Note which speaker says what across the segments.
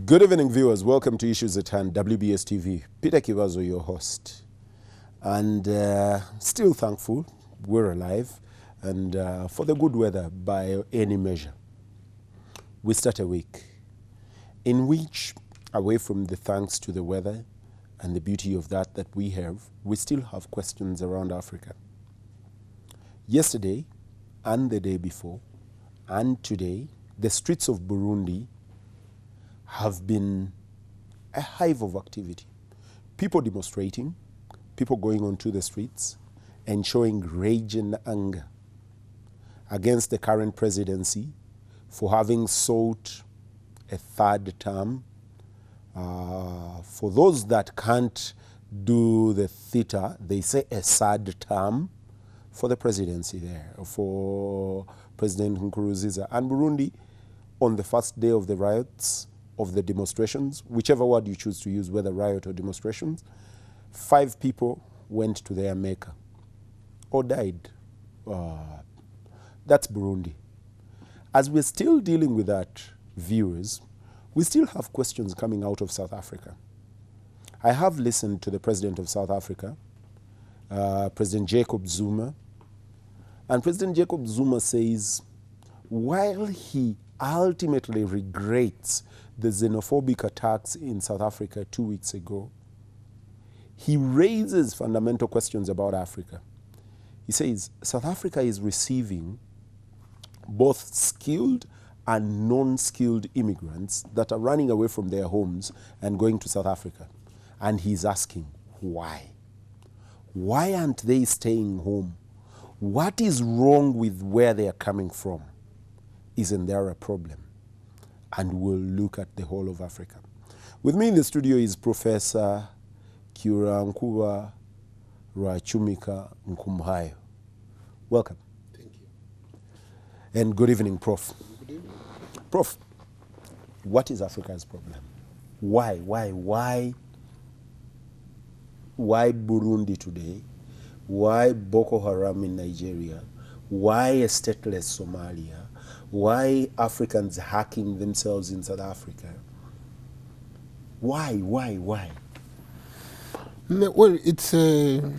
Speaker 1: Good evening, viewers. Welcome to Issues at Hand, WBS TV. Peter Kivazo, your host. And still thankful we're alive and for the good weather by any measure. We start a week in which, away from the thanks to the weather and the beauty of that we have, we still have questions around Africa. Yesterday and the day before and today, the streets of Burundi have been a hive of activity. People demonstrating, people going onto the streets and showing rage and anger against the current presidency for having sought a third term. For those that can't do the theater, they say a third term for the presidency there, for President Nkurunziza. And Burundi, on the first day of the riots, of the demonstrations, whichever word you choose to use, whether riot or demonstrations, 5 people went to their maker or died. That's Burundi. As we're still dealing with that, viewers, we still have questions coming out of South Africa. I have listened to the president of South Africa, President Jacob Zuma, and President Jacob Zuma says, while he ultimately regrets the xenophobic attacks in South Africa 2 weeks ago, he raises fundamental questions about Africa. He says South Africa is receiving both skilled and non-skilled immigrants that are running away from their homes and going to South Africa. And he's asking, why? Why aren't they staying home? What is wrong with where they are coming from? Isn't there a problem? And we'll look at the whole of Africa. With me in the studio is Professor Kiurankuwa Rachumika Nkumhayo. Welcome.
Speaker 2: Thank you.
Speaker 1: And good evening, Prof.
Speaker 2: Good evening.
Speaker 1: Prof, what is Africa's problem? Why Burundi today? Why Boko Haram in Nigeria? Why a stateless Somalia? Why Africans hacking themselves in South Africa? Why?
Speaker 2: Well, it's
Speaker 1: or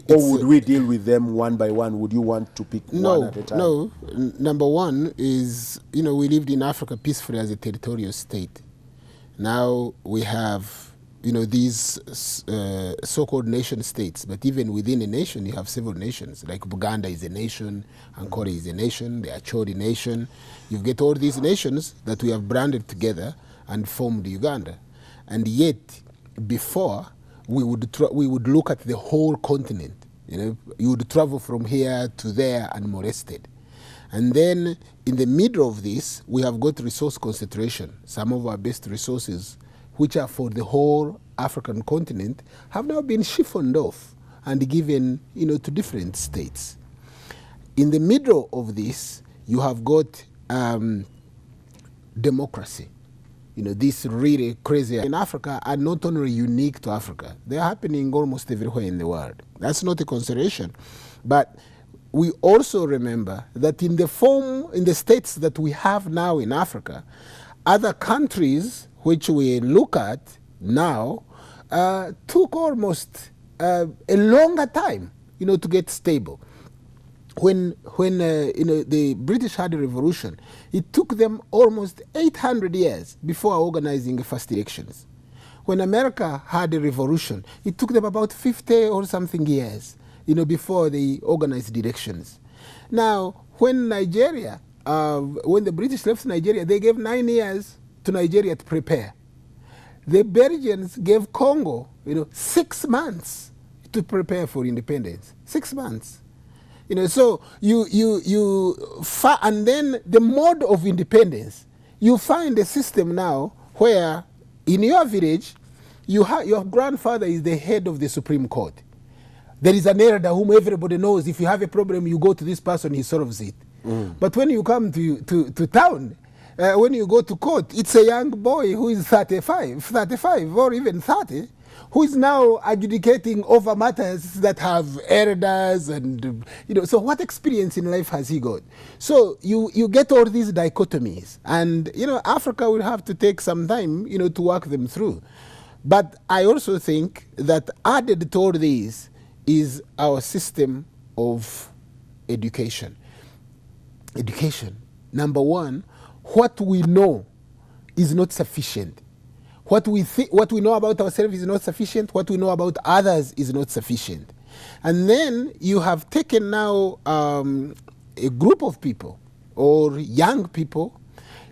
Speaker 1: would we deal with them one by one? Would you want to pick one at a time?
Speaker 2: No. Number one is, we lived in Africa peacefully as a territorial state. Now we have, these so-called nation states, but even within a nation, you have several nations. Like Buganda is a nation, Ankole is a nation, the Acholi nation. You get all these nations that we have branded together and formed Uganda. And yet, before, we would look at the whole continent. You would travel from here to there unmolested. And then, in the middle of this, we have got resource concentration. Some of our best resources, which are for the whole African continent, have now been siphoned off and given, to different states. In the middle of this, you have got democracy. This really crazy in Africa are not only unique to Africa. They are happening almost everywhere in the world. That's not a consideration. But we also remember that in the states that we have now in Africa, other countries which we look at now, took almost a longer time, to get stable. When the British had a revolution, it took them almost 800 years before organizing the first elections. When America had a revolution, it took them about 50 or something years, before they organized elections. Now, when Nigeria, when the British left Nigeria, they gave 9 years to Nigeria to prepare. The Belgians gave Congo, 6 months to prepare for independence. 6 months. So and then the mode of independence, you find a system now where in your village, your grandfather is the head of the Supreme Court. There is an elder whom everybody knows. If you have a problem, you go to this person, he solves it. But when you come to town, when you go to court, it's a young boy who is 35 or even 30, who is now adjudicating over matters that have elders and, so what experience in life has he got? So you get all these dichotomies, and, Africa will have to take some time, to work them through. But I also think that added to all this is our system of education. Education. Number one, what we know is not sufficient. What we know about ourselves is not sufficient. What we know about others is not sufficient. And then you have taken now a group of people or young people,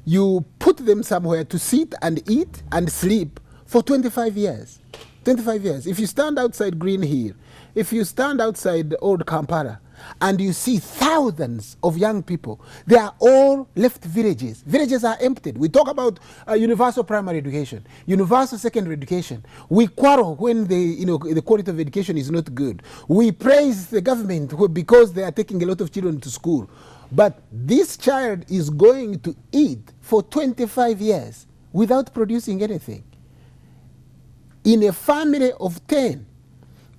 Speaker 2: you put them somewhere to sit and eat and sleep for 25 years. 25 years. If you stand outside Green Hill, if you stand outside Old Kampala, and you see thousands of young people, they are all left villages. Villages are emptied. We talk about universal primary education, universal secondary education. We quarrel when the quality of education is not good. We praise the government because they are taking a lot of children to school. But this child is going to eat for 25 years without producing anything. In a family of 10,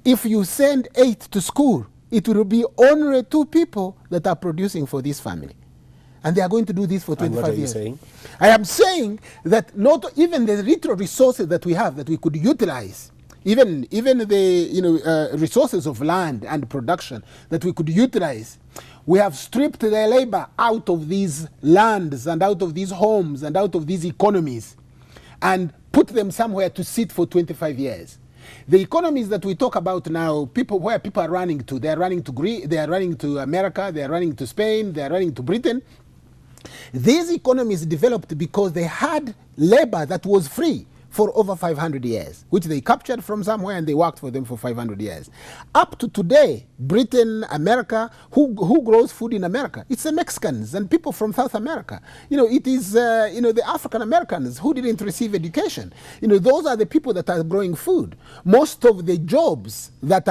Speaker 2: if you send 8 to school, it will be only 2 people that are producing for this family. And they are going to do this for 25 years.
Speaker 1: What are you saying?
Speaker 2: I am saying that not even the little resources that we have that we could utilize, even the resources of land and production that we could utilize, we have stripped their labor out of these lands and out of these homes and out of these economies and put them somewhere to sit for 25 years. The economies that we talk about now, where people are running to, they are running to Greece, they are running to America, they are running to Spain, they are running to Britain. These economies developed because they had labor that was free for over 500 years, which they captured from somewhere and they worked for them for 500 years. Up to today, Britain, America, who grows food in America? It's the Mexicans and people from South America. It is the African Americans who didn't receive education. Those are the people that are growing food. Most of the jobs that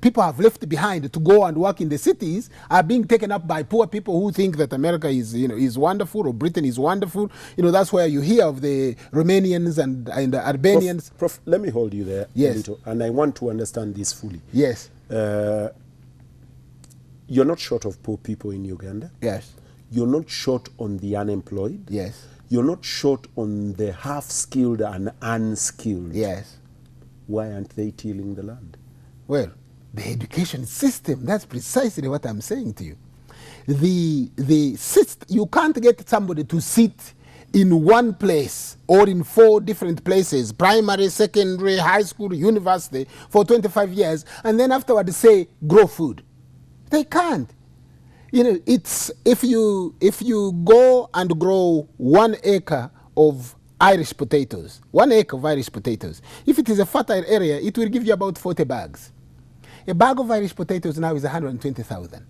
Speaker 2: people have left behind to go and work in the cities are being taken up by poor people who think that America is wonderful or Britain is wonderful. That's where you hear of the Romanians and the Albanians.
Speaker 1: Prof, let me hold you there a little, and I want to understand this fully.
Speaker 2: Yes.
Speaker 1: You're not short of poor people in Uganda.
Speaker 2: Yes.
Speaker 1: You're not short on the unemployed.
Speaker 2: Yes.
Speaker 1: You're not short on the half-skilled and unskilled.
Speaker 2: Yes.
Speaker 1: Why aren't they tilling the land?
Speaker 2: Well, the education system, that's precisely what I'm saying to you. You can't get somebody to sit in one place or in 4 different places, primary, secondary, high school, university, for 25 years, and then afterwards say, grow food. They can't. It's if you go and grow 1 acre of Irish potatoes, 1 acre of Irish potatoes, if it is a fertile area, it will give you about 40 bags. A bag of Irish potatoes now is 120,000.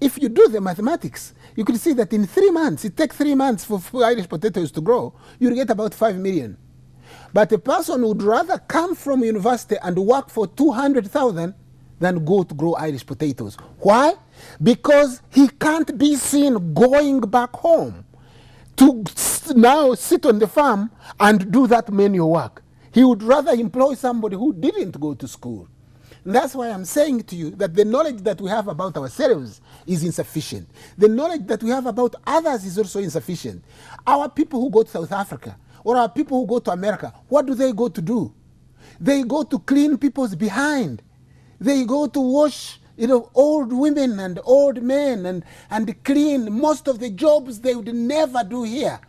Speaker 2: If you do the mathematics, you could see that in 3 months, it takes 3 months for Irish potatoes to grow, you'll get about 5 million. But a person would rather come from university and work for 200,000 than go to grow Irish potatoes. Why? Because he can't be seen going back home to now sit on the farm and do that manual work. He would rather employ somebody who didn't go to school. And that's why I'm saying to you that the knowledge that we have about ourselves is insufficient. The knowledge that we have about others is also insufficient. Our people who go to South Africa or our people who go to America, what do they go to do? They go to clean people's behind. They go to wash old women and old men and clean most of the jobs they would never do here.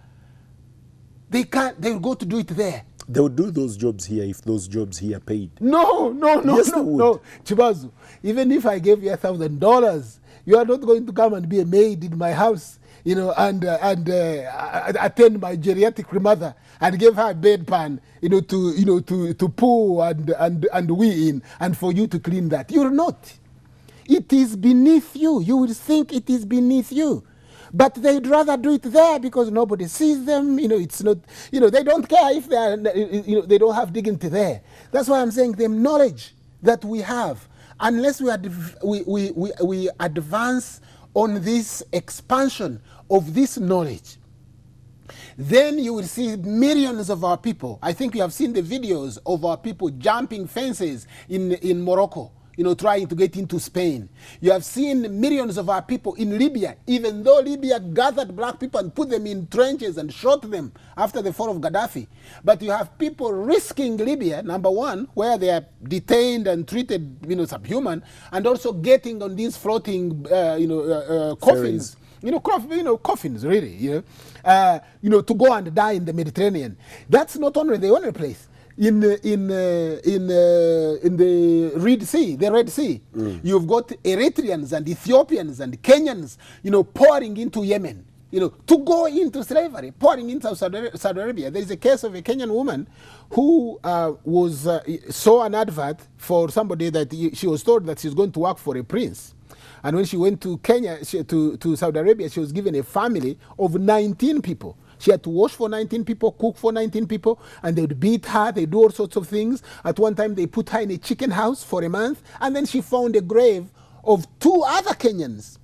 Speaker 2: They will go to do it there.
Speaker 1: They would do those jobs here if those jobs here paid.
Speaker 2: No,
Speaker 1: Yes, they would.
Speaker 2: no. Chibazu, even if I gave you $1,000, you are not going to come and be a maid in my house, and attend my geriatric mother and give her a bedpan, to poo and wee in, and for you to clean that. You're not. It is beneath you. You will think it is beneath you. But they'd rather do it there because nobody sees them. It's not. They don't care if they are. They don't have dignity there. That's why I'm saying the knowledge that we have, unless we advance on this expansion of this knowledge, then you will see millions of our people. I think you have seen the videos of our people jumping fences in Morocco, trying to get into Spain. You have seen millions of our people in Libya, even though Libya gathered black people and put them in trenches and shot them after the fall of Gaddafi. But you have people risking Libya, number one, where they are detained and treated, subhuman, and also getting on these floating, coffins. Coffins, really, to go and die in the Mediterranean. That's not only the only place. In the Red Sea, you've got Eritreans and Ethiopians and Kenyans, pouring into Yemen, to go into slavery, pouring into Saudi Arabia. There is a case of a Kenyan woman who saw an advert for somebody that she was told that she's going to work for a prince. And when she went to Kenya, to Saudi Arabia, she was given a family of 19 people. She had to wash for 19 people, cook for 19 people, and they would beat her, they do all sorts of things. At one time, they put her in a chicken house for a month, and then she found a grave of 2 other Kenyans.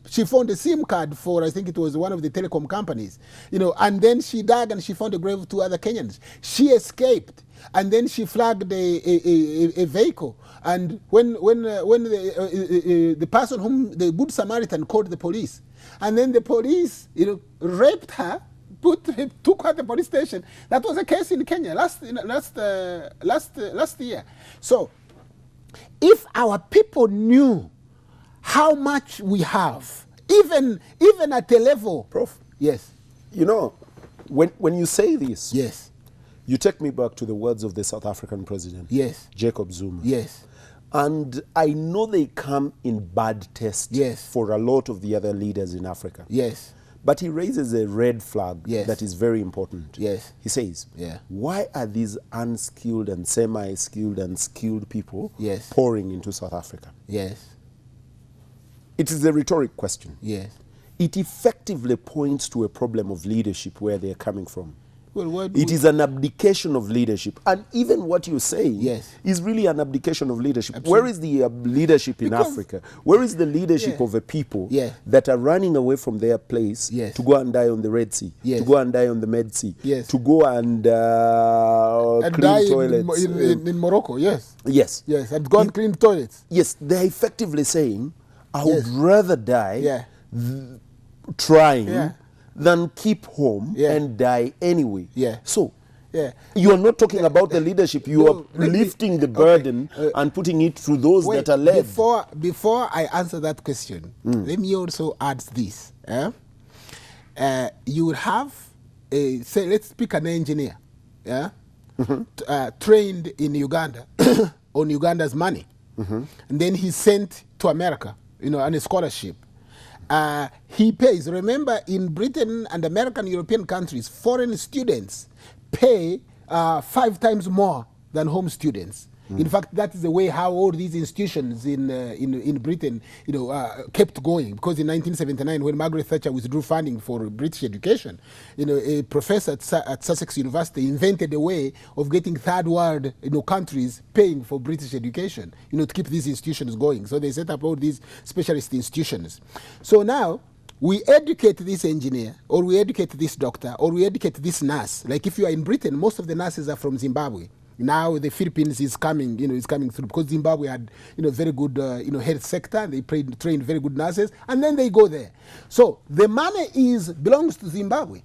Speaker 2: She found a SIM card for, I think it was one of the telecom companies, and then she dug and she found a grave of 2 other Kenyans. She escaped, and then she flagged a vehicle. And when the person whom the Good Samaritan called the police, and then the police, raped her, took her to the police station. That was a case in Kenya last year. So, if our people knew how much we have, even at a level,
Speaker 1: Prof.
Speaker 2: Yes.
Speaker 1: When you say this,
Speaker 2: yes,
Speaker 1: you take me back to the words of the South African president,
Speaker 2: yes,
Speaker 1: Jacob Zuma.
Speaker 2: yes,
Speaker 1: And I know they come in bad taste
Speaker 2: yes,
Speaker 1: for a lot of the other leaders in Africa.
Speaker 2: yes,
Speaker 1: But he raises a red flag
Speaker 2: yes,
Speaker 1: that is very important.
Speaker 2: Yes.
Speaker 1: He says,
Speaker 2: yeah,
Speaker 1: why are these unskilled and semi-skilled and skilled people
Speaker 2: yes,
Speaker 1: pouring into South Africa?
Speaker 2: Yes.
Speaker 1: It is a rhetoric question.
Speaker 2: Yes.
Speaker 1: It effectively points to a problem of leadership where they're coming from.
Speaker 2: Well,
Speaker 1: it is an abdication of leadership. And even what you're saying
Speaker 2: yes,
Speaker 1: is really an abdication of leadership.
Speaker 2: Absolutely.
Speaker 1: Where is the leadership in Africa? Where is the leadership of a people that are running away from their place to go and die on the Red Sea, to go and die on the Med Sea, to go and clean toilets?
Speaker 2: In Morocco, yes.
Speaker 1: Yes.
Speaker 2: Yes, and go and clean toilets.
Speaker 1: Yes, they're effectively saying, I would rather die trying than keep home and die anyway. So, you are not talking about the leadership. You are lifting the burden and putting it to those that are led.
Speaker 2: Before I answer that question, let me also add this. You would have, say, let's pick an engineer, trained in Uganda on Uganda's money. And then he's sent to America, on a scholarship. He pays. Remember, in Britain and American European countries, foreign students pay 5 times more than home students. In fact, that is the way how all these institutions in Britain, kept going. Because in 1979, when Margaret Thatcher withdrew funding for British education, a professor at Sussex University invented a way of getting third world, countries paying for British education, to keep these institutions going. So they set up all these specialist institutions. So now we educate this engineer, or we educate this doctor, or we educate this nurse. Like if you are in Britain, most of the nurses are from Zimbabwe. Now the Philippines is coming, is coming through because Zimbabwe had, very good, health sector. They trained very good nurses, and then they go there. So the money belongs to Zimbabwe.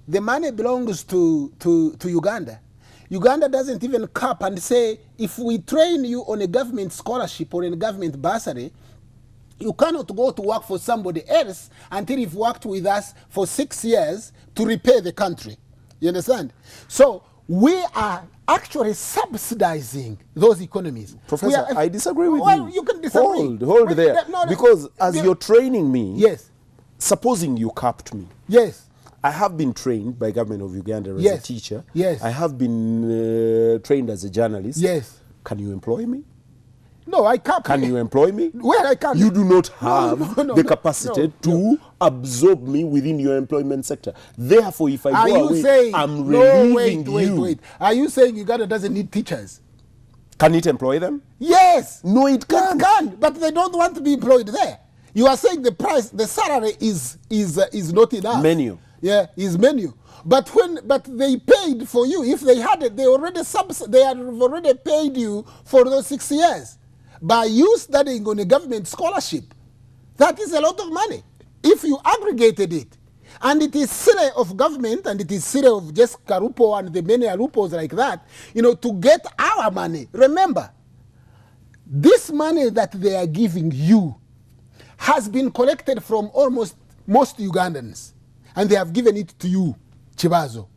Speaker 2: The money belongs to Uganda. Uganda doesn't even cap and say, if we train you on a government scholarship or in a government bursary, you cannot go to work for somebody else until you've worked with us for 6 years to repay the country. You understand? So we are actually subsidizing those economies.
Speaker 1: Professor, I disagree with you.
Speaker 2: Well, you can disagree.
Speaker 1: Hold there. Because as you're training me,
Speaker 2: yes,
Speaker 1: supposing you capped me.
Speaker 2: Yes.
Speaker 1: I have been trained by government of Uganda as a teacher.
Speaker 2: Yes.
Speaker 1: I have been trained as a journalist.
Speaker 2: Yes.
Speaker 1: Can you employ me?
Speaker 2: No, I can't.
Speaker 1: Can you employ me?
Speaker 2: Where I can't.
Speaker 1: You do not have the capacity to absorb me within your employment sector. Therefore, if I go away, I'm relieving you.
Speaker 2: Wait. Are you saying Uganda doesn't need teachers?
Speaker 1: Can it employ them?
Speaker 2: Yes.
Speaker 1: No, it can't.
Speaker 2: It can, but they don't want to be employed there. You are saying the salary is not enough.
Speaker 1: Menu.
Speaker 2: Yeah, his menu. But they paid for you. If they had it, they have already paid you for those 6 years by you studying on a government scholarship. That is a lot of money if you aggregated it. And it is silly of government, and it is silly of just Karupo and the many Arupos like that, to get our money. Remember, this money that they are giving you has been collected from almost most Ugandans, and they have given it to you, Chibazo.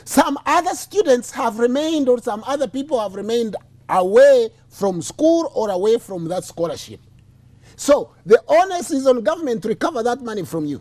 Speaker 2: Some other students have remained, or some other people have remained away from school or away from that scholarship. So the onus is on government to recover that money from you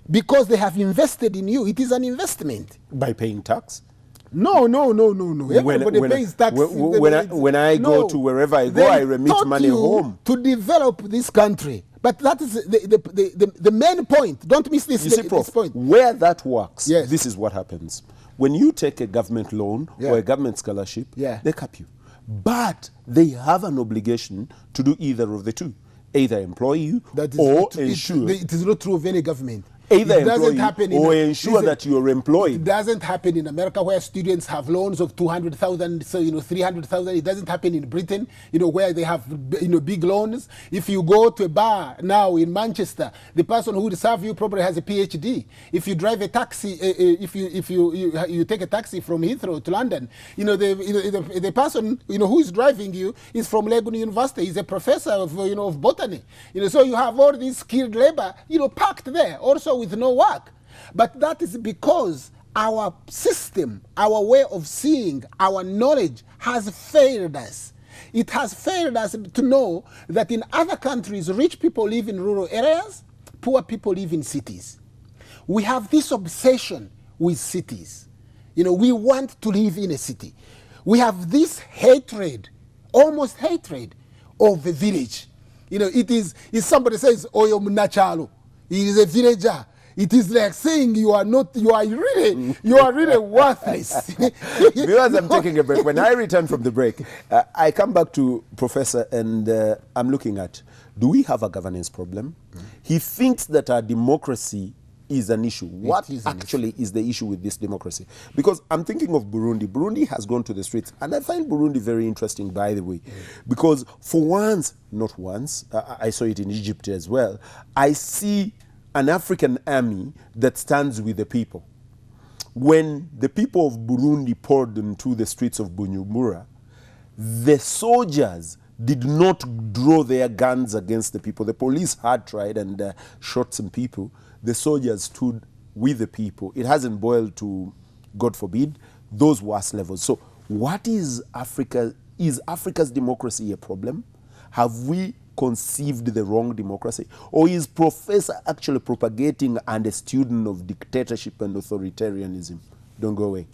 Speaker 2: because they have invested in you. It is an investment.
Speaker 1: By paying tax?
Speaker 2: No. Everybody pays tax.
Speaker 1: When I go to wherever I go, I remit money home.
Speaker 2: To develop this country. But that is the main point. Don't miss this, this point.
Speaker 1: Where that works,
Speaker 2: yes.
Speaker 1: This is what happens. When you take a government loan or a government scholarship, they cap you. But they have an obligation to do either of the two. Either employ you or ensure.
Speaker 2: It is not true of any government.
Speaker 1: Either employ you or ensure that you are employed.
Speaker 2: It doesn't happen in America where students have loans of 200,000, so 300,000. It doesn't happen in Britain, where they have big loans. If you go to a bar now in Manchester, the person who would serve you probably has a PhD. If you drive a taxi, if you take a taxi from Heathrow to London, the person who is driving you is from Legon University. He's a professor of botany. So you have all these skilled labor packed there. Also with no work. But that is because our system, our way of seeing, our knowledge has failed us. It has failed us to know that in other countries, rich people live in rural areas, poor people live in cities. We have this obsession with cities. We want to live in a city. We have this hatred, almost hatred, of the village. If somebody says, Oyo Mnachalo, he is a villager. It is like saying you are really worthless.
Speaker 1: Viewers, I'm taking a break. When I return from the break, I come back to Professor and I'm looking at, do we have a governance problem? He thinks that our democracy is an issue. What actually is the issue with this democracy? Because I'm thinking of Burundi. Burundi has gone to the streets, and I find Burundi very interesting, by the way, because for once, not once, I saw it in Egypt as well, I see an African army that stands with the people. When the people of Burundi poured into the streets of Bujumbura, the soldiers did not draw their guns against the people. The police had tried and shot some people. The soldiers stood with the people. It hasn't boiled to, God forbid, those worst levels. So what is Africa? Is Africa's democracy a problem? Have we conceived the wrong democracy? Or is Professor actually propagating and a student of dictatorship and authoritarianism? Don't go away.